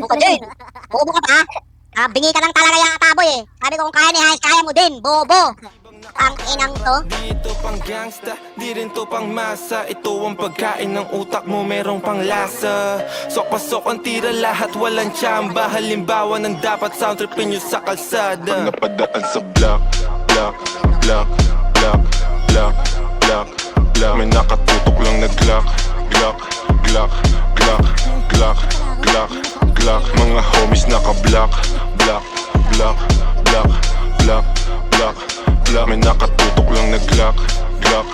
Buko din. Bobo ka pa? Bingi ka lang talaga yung ataboy eh. Sabi ko kung kaya ni Hayes, kaya mo din. Bobo. Ang inang to. Dito pang gangsta, di rin to pang masa. Ito ang pagkain ng utak mo, merong pang lasa. Sok-pasok ang tira, lahat walang tsamba. Halimbawa ng dapat sound tripin nyo sa kalsada. Pag napadaan sa block, block, block, block, block, block, block. May nakatutok lang na Glock, Glock, Glock, Glock, Glock, Glock, Glock. Mga homies naka-block, block, block, block, block, block, block. May nakatutok lang na Glock, Glock,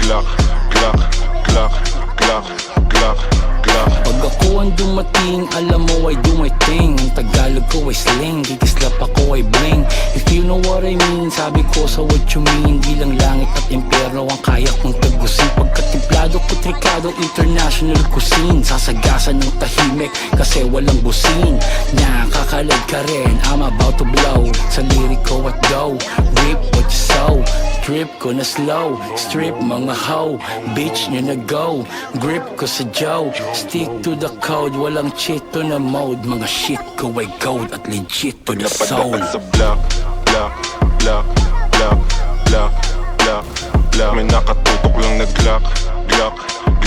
Glock, Glock, Glock, Glock, Glock, Glock. Pag ako ang dumating, alam mo I do my thing. Ang Tagalog ko ay sling, kikislap ako ay bling. If you know what I mean, sabi ko sa what you mean. Di lang langit at impyerno ang kaya kong tagusin. Pagkatimplado ko trikado, international cuisine. Sasagasan ng tahimik kasi walang busin. Nakakalag ka rin, I'm about to blow. Sa lirik ko at go, rip what you sow. Trip ko na slow, strip mga hoe. Bitch nyo na go, grip ko sa Joe. Stick to the code, walang cheat to na mode. Mga shit ko ay gold at legit to the soul. Napadaan sa block, block, block, block, block, block, block. May nakatutok lang na Glock, Glock,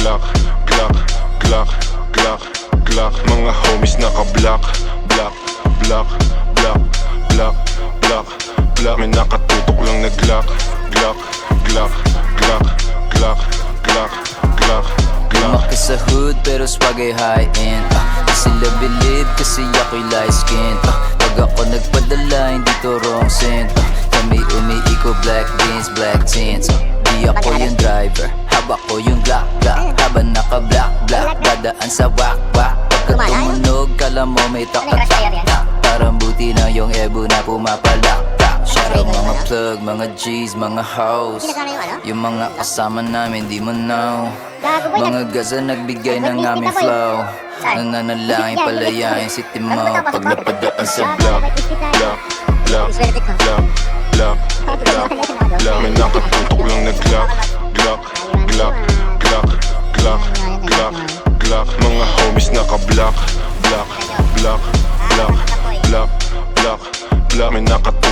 Glock, Glock, Glock, Glock, Glock. Mga homies naka-block, block, block, block, block, block, block. May nakatutok lang na Glock, Glock, Glock, Glock, Glock, Glock, Glock, Glock. Lumaki sa hood pero swag ay high-end. Di sila bilib kasi ako'y light skin. Pag ako nagpadala hindi to wrong scent. Kami umiiko black beans, black tints. Di ako yung driver, haba ko yung glock, glock. Habang naka-black, black, dadaan sa wak-wak. Pagka tumunog, kala mo may tak-tak-tak. Parang buti na yung ebo na pumapalak. Shoutout mga plug, mga G's, mga hoes. Yung mga kasama namin di mo know. Mga gaza nagbigay ng aming flow. Nananalangin palayain si Timo. Pag napadaan sa Block, block, block, block, block, block, block. May nakatutok lang na Glock, Glock, Glock, Glock, Glock, Glock, Glock. Mga homies naka-block, block, block, block, block, block, block. May nakatutok